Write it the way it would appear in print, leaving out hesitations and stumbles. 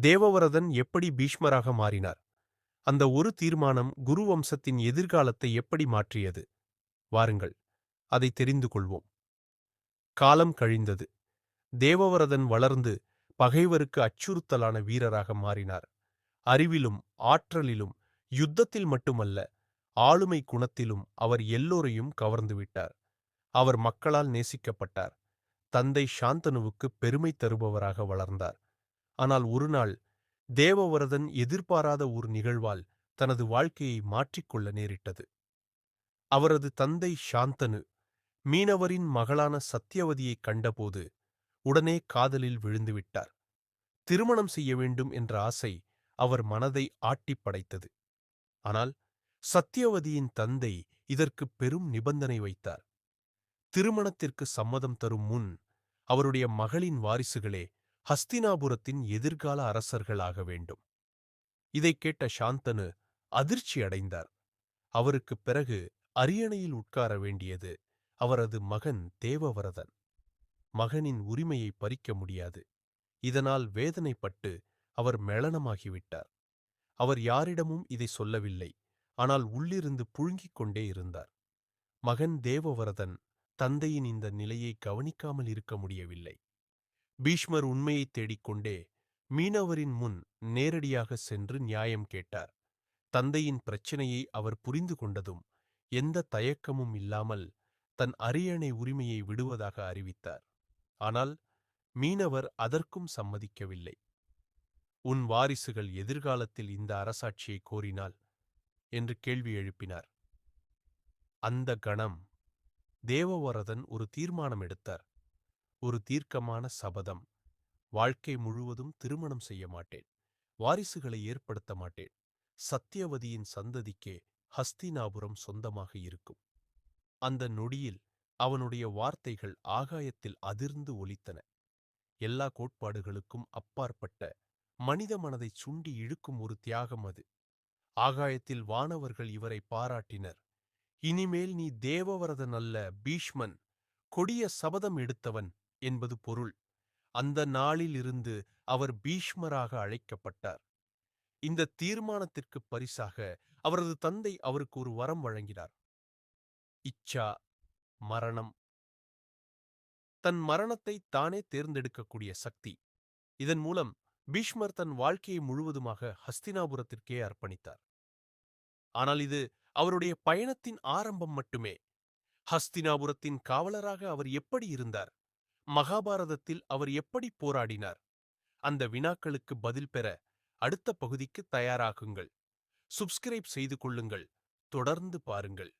தேவவரதன் எப்படி பீஷ்மராக மாறினார்? அந்த ஒரு தீர்மானம் குரு வம்சத்தின் எதிர்காலத்தை எப்படி மாற்றியது? வாருங்கள், அதை தெரிந்து கொள்வோம். காலம் கழிந்தது. தேவவரதன் வளர்ந்து பகைவருக்கு அச்சுறுத்தலான வீரராக மாறினார். அறிவிலும் ஆற்றலிலும் யுத்தத்தில் மட்டுமல்ல, ஆளுமை குணத்திலும் அவர் எல்லோரையும் கவர்ந்துவிட்டார். அவர் மக்களால் நேசிக்கப்பட்டார். தந்தை சாந்தனுவுக்கு பெருமை தருபவராக வளர்ந்தார். ஆனால் ஒருநாள் தேவவரதன் எதிர்பாராத ஒரு நிகழ்வால் தனது வாழ்க்கையை மாற்றிக்கொள்ள நேரிட்டது. அவரது தந்தை சாந்தனு மீனவரின் மகளான சத்யவதியைக் கண்டபோது உடனே காதலில் விழுந்துவிட்டார். திருமணம் செய்ய வேண்டும் என்ற ஆசை அவர் மனதை ஆட்டிப் படைத்தது. ஆனால் சத்யவதியின் தந்தை இதற்கு பெரும் நிபந்தனை வைத்தார். திருமணத்திற்கு சம்மதம் தரும் முன் அவருடைய மகளின் வாரிசுகளே ஹஸ்தினாபுரத்தின் எதிர்கால அரசர்கள் ஆக வேண்டும். இதைக் கேட்ட சாந்தனு அதிர்ச்சி அடைந்தார். அவருக்குப் பிறகு அரியணையில் உட்கார வேண்டியது அவரது மகன் தேவவரதன். மகனின் உரிமையை பறிக்க முடியாது. இதனால் வேதனைப்பட்டு அவர் மெளனமாகிவிட்டார். அவர் யாரிடமும் இதை சொல்லவில்லை. ஆனால் உள்ளிருந்து புழுங்கிக் கொண்டே இருந்தார். மகன் தேவவரதன் தந்தையின் இந்த நிலையை கவனிக்காமல் இருக்க முடியவில்லை. பீஷ்மர் உண்மையைத் தேடிக்கொண்டே மீனவரின் முன் நேரடியாக சென்று நியாயம் கேட்டார். தந்தையின் பிரச்சனையை அவர் புரிந்து கொண்டதும் எந்த தயக்கமும் இல்லாமல் தன் அரியணை உரிமையை விடுவதாக அறிவித்தார். ஆனால் மீனவர் அதற்கும் சம்மதிக்கவில்லை. உன் வாரிசுகள் எதிர்காலத்தில் இந்த அரசாட்சியை கோரினால் என்று கேள்வி எழுப்பினார். அந்த கணம் தேவவரதன் ஒரு தீர்மானம் எடுத்தார். ஒரு தீர்க்கமான சபதம். வாழ்க்கை முழுவதும் திருமணம் செய்ய மாட்டேன். வாரிசுகளை ஏற்படுத்த மாட்டேன். சத்யவதியின் சந்ததிக்கே ஹஸ்தினாபுரம் சொந்தமாக இருக்கும். அந்த நொடியில் அவனுடைய வார்த்தைகள் ஆகாயத்தில் அதிர்ந்து ஒலித்தன. எல்லா கோட்பாடுகளுக்கும் அப்பாற்பட்ட மனித மனதைச் சுண்டி இழுக்கும் ஒரு தியாகம் அது. ஆகாயத்தில் வானவர்கள் இவரை பாராட்டினர். இனிமேல் நீ தேவவரதன் அல்ல, பீஷ்மன், கொடிய சபதம் எடுத்தவன் என்பது பொருள். அந்த நாளிலிருந்து அவர் பீஷ்மராக அழைக்கப்பட்டார். இந்த தீர்மானத்திற்குப் பரிசாக அவரது தந்தை அவருக்கு ஒரு வரம் வழங்கினார். இச்சா மரணம். தன் மரணத்தை தானே தேர்ந்தெடுக்கக்கூடிய சக்தி. இதன் மூலம் பீஷ்மர் தன் வாழ்க்கையை முழுவதுமாக ஹஸ்தினாபுரத்திற்கே அர்ப்பணித்தார். ஆனால் இது அவருடைய பயணத்தின் ஆரம்பம் மட்டுமே. ஹஸ்தினாபுரத்தின் காவலராக அவர் எப்படி இருந்தார்? மகாபாரதத்தில் அவர் எப்படி போராடினார்? அந்த வினாக்களுக்கு பதில் பெற அடுத்த பகுதிக்கு தயாராகுங்கள். சப்ஸ்கிரைப் செய்து கொள்ளுங்கள். தொடர்ந்து பாருங்கள்.